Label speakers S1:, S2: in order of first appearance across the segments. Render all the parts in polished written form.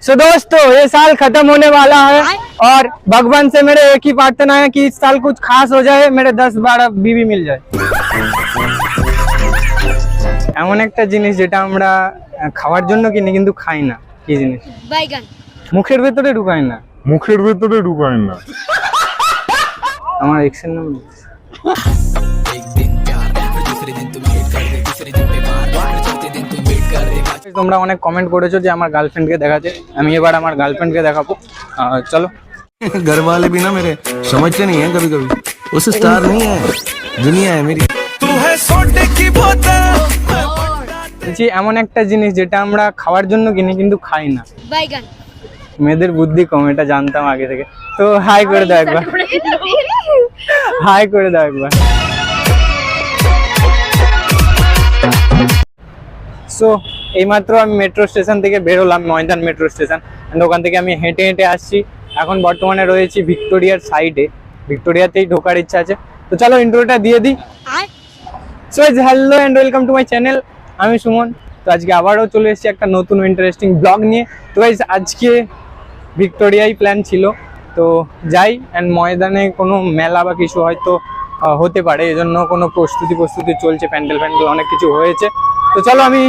S1: सो दोस्तों ये साल खत्म होने वाला है और भगवान से मेरे एक ही प्रार्थना है कि इस साल कुछ खास हो जाए, मेरे 10-12 बीवी मिल जाए। এমন একটা জিনিস যেটা আমরা খাওয়ার জন্য কিনি কিন্তু খাই না, কি জিনিস?
S2: বাইগান।
S1: মুখের ভেতরে ঢুকায় না।
S3: মুখের ভেতরে ঢুকায় না।
S1: আমার এক্সের নাম তোমরা অনেক কমেন্ট করেছো যে আমার গার্লফ্রেন্ডকে দেখাতে, আমি এবার আমার গার্লফ্রেন্ডকে দেখাবো। চলো।
S4: घर वाले भी ना मेरे समझते नहीं है कभी कभी, उस स्टार नहीं है दुनिया है मेरी। तू है सोडे की बोतल।
S1: এমন একটা জিনিস যেটা আমরা খাওয়ার জন্য কিনি কিন্তু খাই না।
S2: বাইগান।
S1: মেয়েদের বুদ্ধি কম, এটা জানতাম আগে থেকে। তো হাই করে দাও একবার, হাই করে দাও একবার। সো এইমাত্র আমি মেট্রো স্টেশন থেকে বেরোলাম, ময়দান মেট্রো স্টেশন। ওখান থেকে আমি হেঁটে হেঁটে আসছি। এখন বর্তমানে রয়েছি ভিক্টোরিয়ার সাইডে, ভিক্টোরিয়াতেই ঢোকার ইচ্ছা আছে। তো চলো ইন্ট্রোটা দিয়ে দিই। So hello and welcome to my channel, আমি সুমন। তো আজকে আবারও চলে এসেছি একটা নতুন ইন্টারেস্টিং ব্লগ নিয়ে। তো গাইস আজকে ভিক্টোরিয়াই প্ল্যান ছিল, তো যাই। অ্যান্ড ময়দানে কোনো মেলা বা কিছু হয়তো হতে পারে, এজন্য কোনো প্রস্তুতি চলছে, প্যান্ডেল অনেক কিছু হয়েছে। তো চলো আমি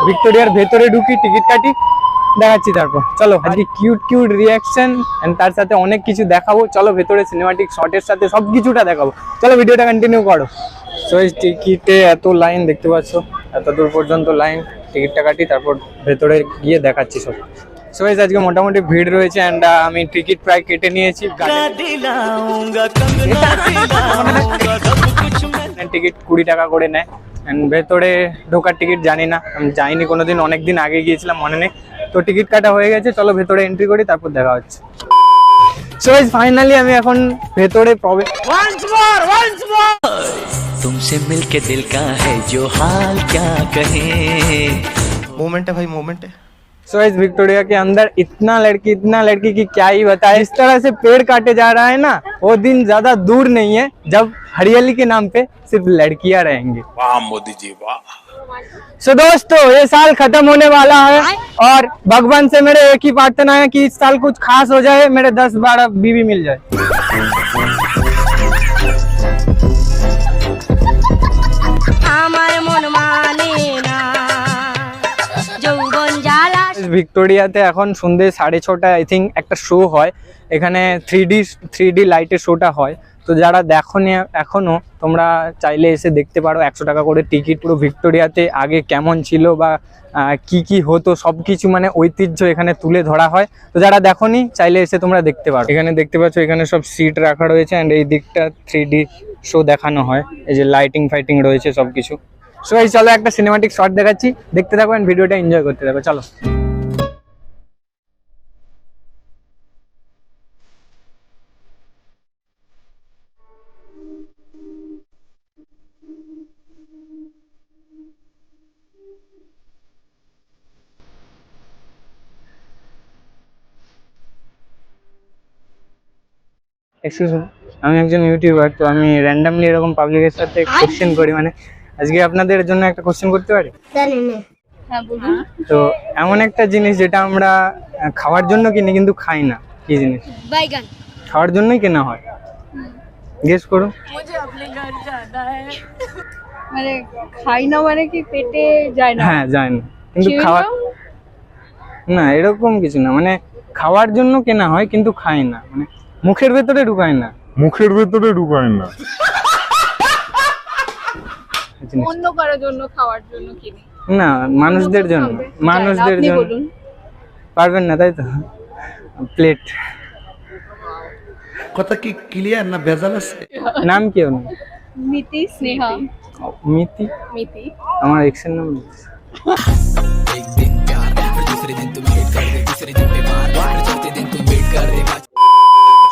S1: ভিক্টোরিয়ার ভেতরে ঢুকি, টিকিট কাটি, দেখাচ্ছি তারপর। চলো আজকে কিউট রিয়াকশন এন্ড তার সাথে অনেক কিছু দেখাবো। চলো ভেতরে সিনেমাটিক শটের সাথে সব কিছুটা দেখাবো। চলো ভিডিওটা কন্টিনিউ করো। সো এই টিকিটে এত লাইন দেখতে পাচ্ছ, এত দূর পর্যন্ত লাইন। টিকিটটা কাটি, তারপর ভেতরে গিয়ে দেখাচ্ছি সব। সো গাইস আজকে মোটামুটি ভিড় রয়েছে এন্ড আমি টিকিট প্রায় কেটে নিয়েছি। টিকিট 20 টাকা করে নেয়। ভেতরে ঢোকার টিকিট জানি না, আমি যাইনি কোনোদিন, অনেকদিন আগে গিয়েছিলাম, মনে নেই। তো টিকিট কাটা হয়ে গেছে, চলো ভেতরে এন্ট্রি করি, তারপর দেখা হচ্ছে। সো গাইস ফাইনালি আমি এখন ভেতরে প্রবেশ।
S5: तुमसे मिलके दिल का है जो हाल क्या कहे।
S4: मोमेंट है भाई, मोमेंट है।
S1: सो गाइस विक्टोरिया के अंदर इतना लड़की की क्या ही बताए। इस तरह से पेड़ काटे जा रहा है ना, वो दिन ज्यादा दूर नहीं है जब हरियाली के नाम पे सिर्फ लड़कियां रहेंगी।
S3: वाह मोदी जी वाह।
S1: सो दोस्तों ये साल खत्म होने वाला है और भगवान से मेरे एक ही प्रार्थना है कि इस साल कुछ खास हो जाए, मेरे 10-12 बीवी मिल जाए। ভিক্টোরিয়াতে এখন সন্ধ্যে 6:30 আই থিঙ্ক একটা শো হয়, এখানে 3D লাইটের শোটা হয়। তো যারা দেখোনি এখনো, তোমরা চাইলে এসে দেখতে পারো। 100 টাকা করে টিকিট। পুরো ভিক্টোরিয়াতে আগে কেমন ছিল বা কি হতো সব কিছু মানে ঐতিহ্য এখানে তুলে ধরা হয়। তো যারা দেখোনি চাইলে এসে তোমরা দেখতে পারো। এখানে দেখতে পাচ্ছ, এখানে সব সিট রাখা রয়েছে অ্যান্ড এই দিকটা 3D শো দেখানো হয়। এই যে লাইটিং ফাইটিং রয়েছে সব কিছু। সো এই চলো একটা সিনেমাটিক শট দেখাচ্ছি, দেখতে থাকো এন্ড ভিডিওটা এনজয় করতে থাকো। চলো। এক্সকিউজ মি, আমি একজন ইউটিউবার। তো আমি র্যান্ডমলি এরকম পাবলিকের সাথে কোশ্চেন করি, মানে আজকে আপনাদের জন্য একটা কোশ্চেন করতে পারি?
S2: হ্যাঁ বলুন।
S1: তো এমন একটা জিনিস যেটা আমরা খাওয়ার জন্য কিনি কিন্তু খাই না, কি জিনিস?
S2: বাইগান।
S1: খাওয়ার জন্যই কেনা হয়, গেস করো।
S6: মানে খাই না মানে কি পেটে যায় না?
S1: হ্যাঁ যায় না, কিন্তু খাওয়ার না, এরকম কিছু না। মানে খাওয়ার জন্য কেনা হয় কিন্তু খাই না, মানে মুখের ভেতরে ঢুকায় না।
S3: মুখের ভেতরে ঢুকায় না।
S6: অন্য কারোর জন্য খাওয়ার জন্য কিনি
S1: না, মানুষদের জন্য। মানুষদের জন্য পারবেন না, তাই তো? প্লেট।
S4: কথা কি ক্লিয়ার না ভেজাল আছে?
S1: নাম কি ওর?
S6: মিতি, স্নেহা।
S1: মিতি?
S6: মিতি
S1: আমার এক্সের নাম।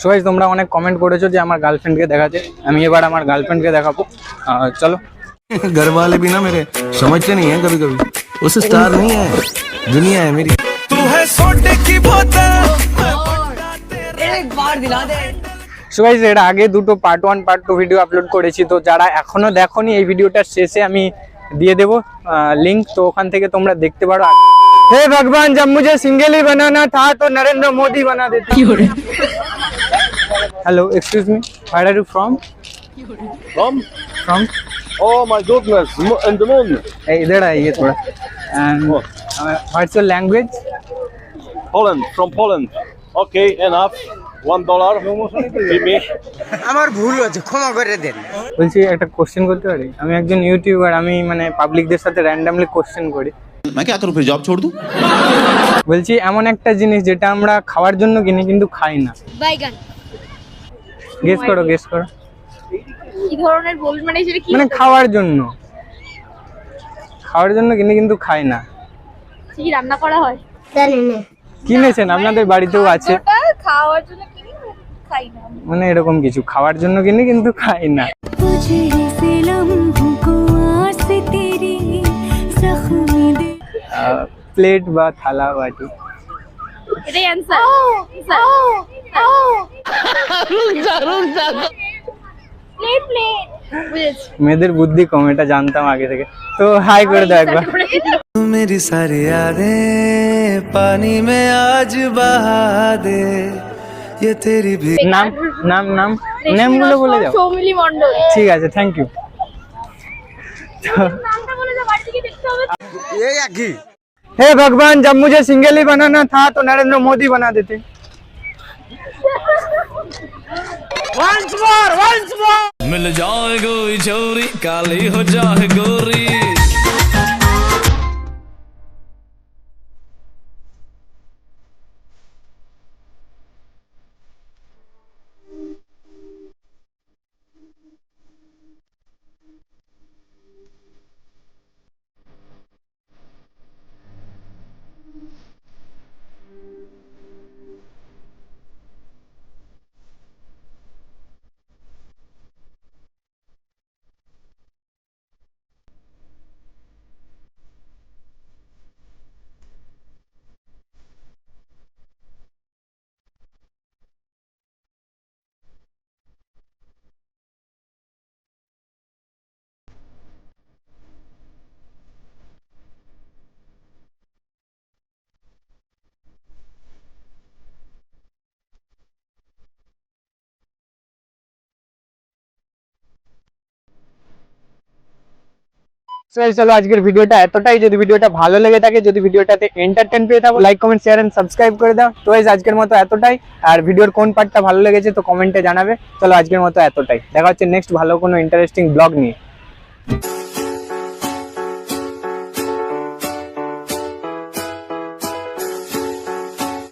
S1: সো গাইস তোমরা অনেক কমেন্ট করেছো যে আমার গার্লফ্রেন্ডকে দেখাতে, আমি এবার আমার গার্লফ্রেন্ডকে দেখাবো। চলো।
S4: घर वाले भी ना मेरे समझते नहीं है कभी कभी, उस स्टार नहीं है दुनिया है मेरी। तू है सोडे की बोतल। एक बार दिला दे।
S1: সো গাইস এর আগে দুটো পার্ট 1 পার্ট 2 ভিডিও আপলোড করেছি। তো যারা এখনো দেখোনি, এই ভিডিওটার শেষে আমি দিয়ে দেবো লিংক, তো ওখান থেকে তোমরা দেখতে পারো। हे भगवान, जब मुझे सिंगल ही बनाना था तो नरेंद्र मोदी बना देते। Hello, excuse me, where are you from?
S7: From?
S1: From
S7: Oh my goodness, in the moon.
S1: इधर आइए थोड़ा। And what's your language?
S7: Poland, from Poland. Okay, enough. $1. Give me.
S1: বলছি একটা কোশ্চেন করতে পারি? আমি একজন ইউটিউবার, আমি মানে পাবলিকদের সাথে র্যান্ডমলি কোশ্চেন করি।
S8: मैं क्या करूं फिर, जॉब छोड़ दूं?
S1: বলছি এমন একটা জিনিস যেটা আমরা খাওয়ার জন্য কিনি কিন্তু খাই না।
S6: বাইগান।
S1: গেস করো, গেস করো।
S6: কি ধরনের বল, মানে সেটা কি?
S1: মানে খাওয়ার জন্য কিনি কিন্তু খাই না।
S6: কি রান্না করা হয়? জানি না।
S1: কিনেছেন, আপনাদের বাড়িতেও আছে।
S6: ওটা খাওয়ার জন্য কিনি, খাই না।
S1: মানে এরকম কিছু খাওয়ার জন্য কিনি কিন্তু খাই না। প্লেট বা থালা বাটি।
S6: এটাই অ্যানসার। Plate plate. বুঝেছি।
S1: মেয়েদের বুদ্ধি কম, এটা জানতাম আগে থেকে। তো হাই করে দাও একবার।
S4: मेरी सारी यादें पानी में आज बहा दे, ये तेरी भी
S1: নাম নাম নাম নামগুলো বলে যাও।
S6: সৌমিলি মণ্ডল।
S1: ঠিক আছে, থ্যাংক ইউ।
S6: নামটা বলে যাও, বাড়ি থেকে দেখতে হবে।
S1: हे भगवान, जब मुझे सिंगल ही बनाना था तो नरेंद्र मोदी बना देते।
S4: मिल जाए कोई छोरी काली हो जाए गोरी।
S1: চলো আজকের ভিডিওটা এতটাই। যদি ভিডিওটা ভালো লেগে থাকে, যদি ভিডিওটাতে এন্টারটেইন পেয়ে থাকো, like comment share and subscribe করে দাও। তো আজকের মতো এতটাই। আর ভিডিওর কোন পার্টটা ভালো লেগেছে তো কমেন্টে জানাবে। চলো আজকের মতো এতটাই, দেখা হচ্ছে নেক্সট ভালো কোনো ইন্টারেস্টিং ব্লগ নিয়ে।